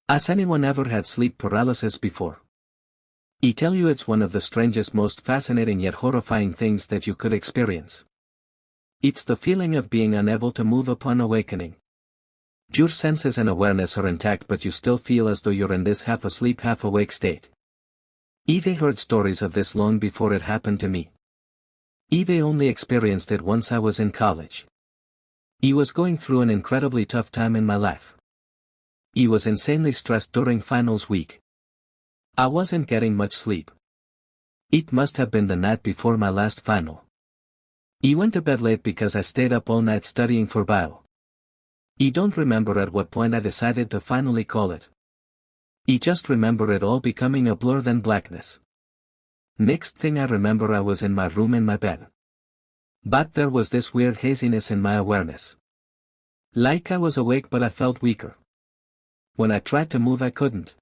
Has anyone ever had sleep paralysis before? I tell you, it's one of the strangest, most fascinating yet horrifying things that you could experience. It's the feeling of being unable to move upon awakening. Your senses and awareness are intact, but you still feel as though you're in this half-asleep, half-awake state. I've heard stories of this long before it happened to me. I've only experienced it once. I was in college. I was going through an incredibly tough time in my life. I was insanely stressed during finals week. I wasn't getting much sleep. It must have been the night before my last final. I went to bed late because I stayed up all night studying for bio. I don't remember at what point I decided to finally call it. I just remember it all becoming a blur, then blackness. Next thing I remember, I was in my room in my bed. But there was this weird haziness in my awareness. Like I was awake, but I felt weaker. When I tried to move, I couldn't.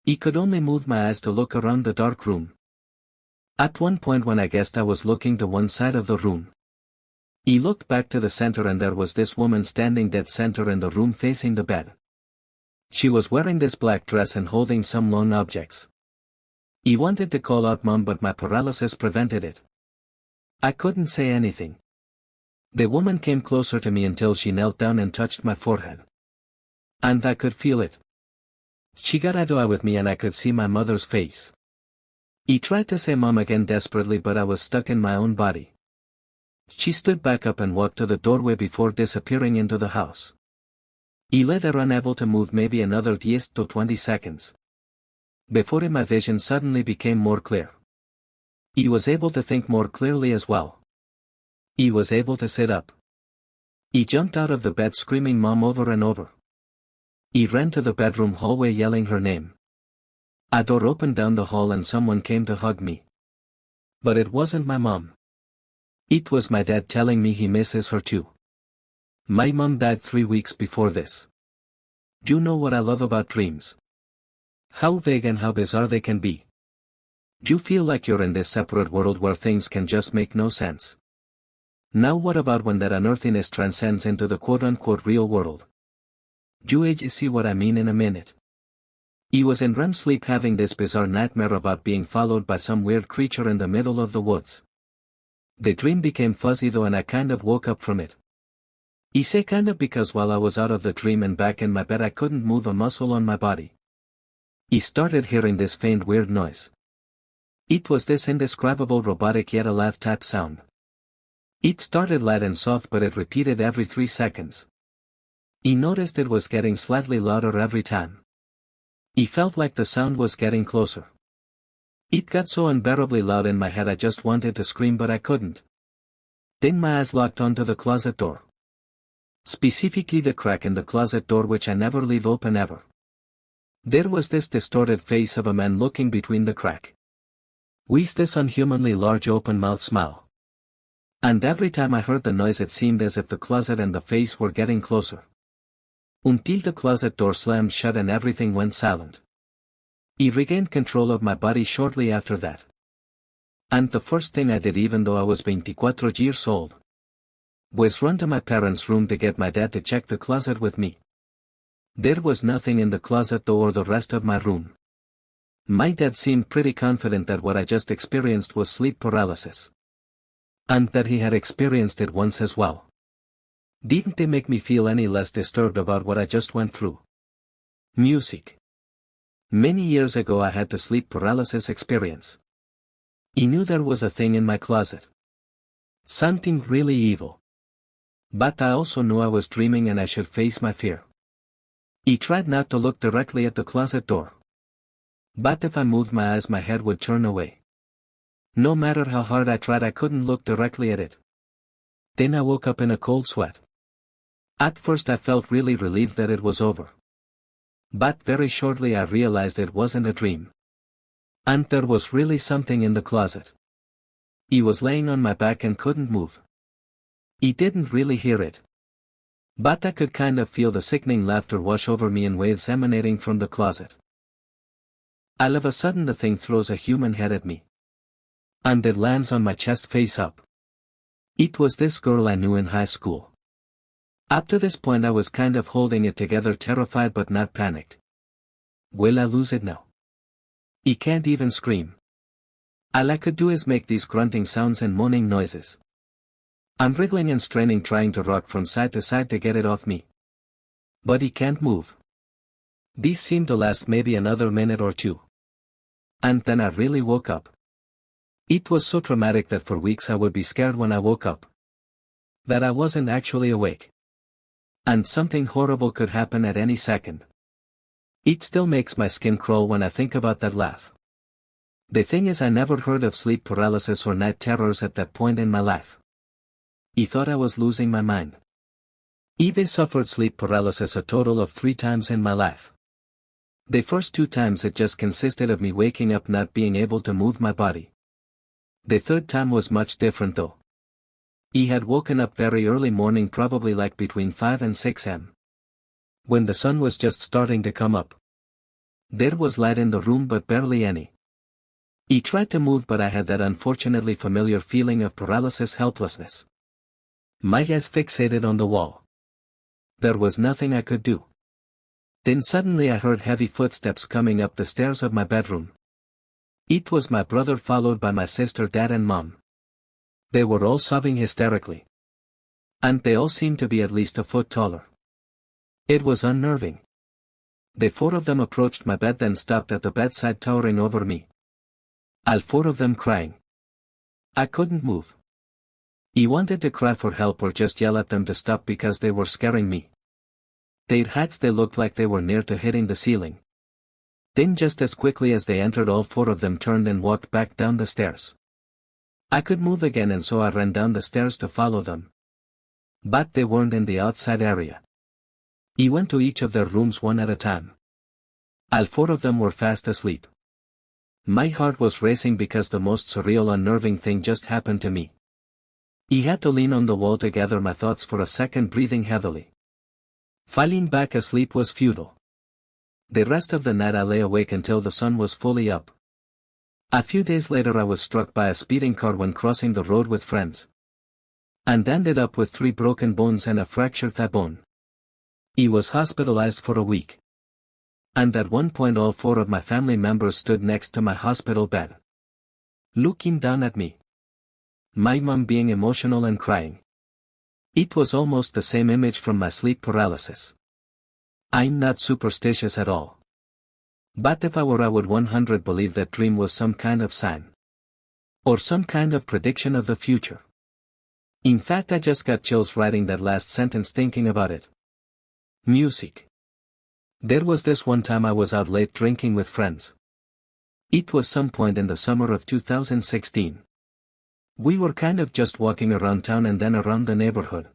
I could only move my eyes to look around the dark room. At one point, when I guessed I was looking to one side of the room, I looked back to the center, and there was this woman standing dead center in the room facing the bed. She was wearing this black dress and holding some long objects. I wanted to call out Mom, but my paralysis prevented it. I couldn't say anything. The woman came closer to me until she knelt down and touched my forehead. And I could feel it. She got eye-to-eye with me, and I could see my mother's face. I tried to say Mom again desperately, but I was stuck in my own body. She stood back up and walked to the doorway before disappearing into the house. I lay there unable to move maybe another 10 to 20 seconds. Before my vision suddenly became more clear. I was able to think more clearly as well. I was able to sit up. I jumped out of the bed screaming Mom over and over. I ran to the bedroom hallway yelling her name. A door opened down the hall and someone came to hug me. But it wasn't my mom. It was my dad telling me he misses her too. My mom died 3 weeks before this. Do you know what I love about dreams? How vague and how bizarre they can be. Do you feel like you're in this separate world where things can just make no sense? Now what about when that unearthiness transcends into the quote-unquote real world? Do you see what I mean in a minute? I was in REM sleep having this bizarre nightmare about being followed by some weird creature in the middle of the woods. The dream became fuzzy though, and I kind of woke up from it. I say kind of because while I was out of the dream and back in my bed, I couldn't move a muscle on my body. I started hearing this faint weird noise. It was this indescribable robotic yet alive type sound. It started light and soft, but it repeated every 3 seconds. I noticed it was getting slightly louder every time. I felt like the sound was getting closer. It got so unbearably loud in my head I just wanted to scream, but I couldn't. Then my eyes locked onto the closet door. Specifically the crack in the closet door, which I never leave open ever. There was this distorted face of a man looking between the crack. With this unhumanly large open mouth smile. And every time I heard the noise, it seemed as if the closet and the face were getting closer. Until the closet door slammed shut and everything went silent. I regained control of my body shortly after that. And the first thing I did, even though I was 24 years old, was run to my parents' room to get my dad to check the closet with me. There was nothing in the closet though, or the rest of my room. My dad seemed pretty confident that what I just experienced was sleep paralysis. And that he had experienced it once as well. Didn't they make me feel any less disturbed about what I just went through? Music. Many years ago I had the sleep paralysis experience. I knew there was a thing in my closet. Something really evil. But I also knew I was dreaming and I should face my fear. I tried not to look directly at the closet door. But if I moved my eyes, my head would turn away. No matter how hard I tried, I couldn't look directly at it. Then I woke up in a cold sweat. At first I felt really relieved that it was over. But very shortly I realized it wasn't a dream. And there was really something in the closet. I was laying on my back and couldn't move. I didn't really hear it. But I could kind of feel the sickening laughter wash over me in waves emanating from the closet. All of a sudden the thing throws a human head at me. And it lands on my chest face up. It was this girl I knew in high school. Up to this point I was kind of holding it together, terrified but not panicked. Will I lose it now? He can't even scream. All I could do is make these grunting sounds and moaning noises. I'm wriggling and straining trying to rock from side to side to get it off me. But he can't move. These seemed to last maybe another minute or two. And then I really woke up. It was so traumatic that for weeks I would be scared when I woke up. That I wasn't actually awake. And something horrible could happen at any second. It still makes my skin crawl when I think about that laugh. The thing is I never heard of sleep paralysis or night terrors at that point in my life. He thought I was losing my mind. I've suffered sleep paralysis a total of 3 times in my life. The first 2 times it just consisted of me waking up not being able to move my body. The third time was much different though. He had woken up very early morning, probably like between 5 and 6 am. When the sun was just starting to come up. There was light in the room but barely any. He tried to move but I had that unfortunately familiar feeling of paralysis helplessness. My eyes fixated on the wall. There was nothing I could do. Then suddenly I heard heavy footsteps coming up the stairs of my bedroom. It was my brother followed by my sister, dad and mom. They were all sobbing hysterically. And they all seemed to be at least a foot taller. It was unnerving. The 4 of them approached my bed then stopped at the bedside towering over me. All 4 of them crying. I couldn't move. He wanted to cry for help or just yell at them to stop because they were scaring me. Their hats they looked like they were near to hitting the ceiling. Then just as quickly as they entered all 4 of them turned and walked back down the stairs. I could move again and so I ran down the stairs to follow them. But they weren't in the outside area. He went to each of their rooms one at a time. All 4 of them were fast asleep. My heart was racing because the most surreal unnerving thing just happened to me. He had to lean on the wall to gather my thoughts for a second, breathing heavily. Falling back asleep was futile. The rest of the night I lay awake until the sun was fully up. A few days later I was struck by a speeding car when crossing the road with friends. And ended up with 3 broken bones and a fractured thigh bone. He was hospitalized for a week. And at one point all 4 of my family members stood next to my hospital bed. Looking down at me. My mom being emotional and crying. It was almost the same image from my sleep paralysis. I'm not superstitious at all. But if I were I would 100% believe that dream was some kind of sign. Or some kind of prediction of the future. In fact I just got chills writing that last sentence thinking about it. Music. There was this one time I was out late drinking with friends. It was some point in the summer of 2016. We were kind of just walking around town and then around the neighborhood.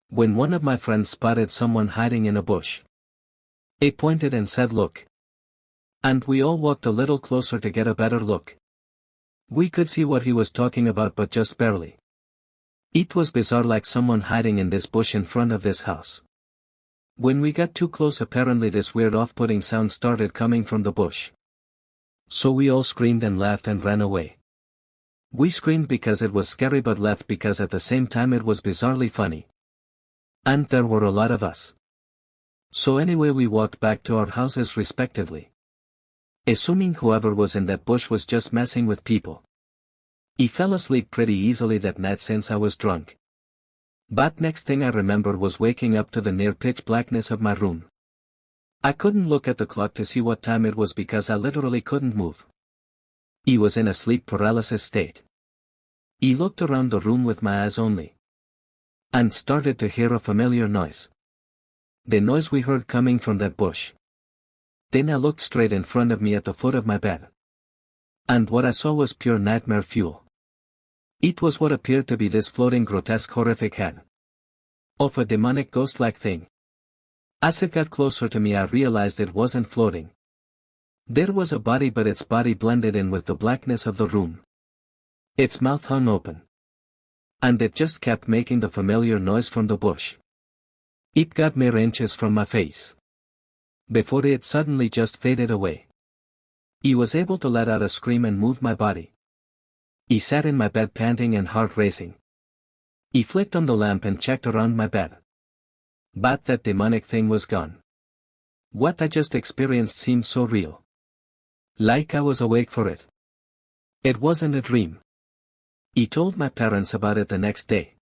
When one of my friends spotted someone hiding in a bush. He pointed and said, "Look." And we all walked a little closer to get a better look. We could see what he was talking about but just barely. It was bizarre, like someone hiding in this bush in front of this house. When we got too close apparently this weird off-putting sound started coming from the bush. So we all screamed and laughed and ran away. We screamed because it was scary but laughed because at the same time it was bizarrely funny. And there were a lot of us. So anyway we walked back to our houses respectively. Assuming whoever was in that bush was just messing with people. He fell asleep pretty easily that night since I was drunk. But next thing I remember was waking up to the near pitch blackness of my room. I couldn't look at the clock to see what time it was because I literally couldn't move. He was in a sleep paralysis state. He looked around the room with my eyes only. And started to hear a familiar noise. The noise we heard coming from that bush. Then I looked straight in front of me at the foot of my bed. And what I saw was pure nightmare fuel. It was what appeared to be this floating grotesque horrific head. Of a demonic ghost-like thing. As it got closer to me I realized it wasn't floating. There was a body but its body blended in with the blackness of the room. Its mouth hung open. And it just kept making the familiar noise from the bush. It got mere inches from my face. Before it suddenly just faded away. He was able to let out a scream and move my body. He sat in my bed panting and heart racing. He flicked on the lamp and checked around my bed. But that demonic thing was gone. What I just experienced seemed so real. Like I was awake for it. It wasn't a dream. I told my parents about it the next day.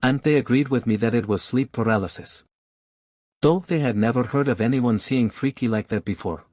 And they agreed with me that it was sleep paralysis. Though they had never heard of anyone seeing freaky like that before.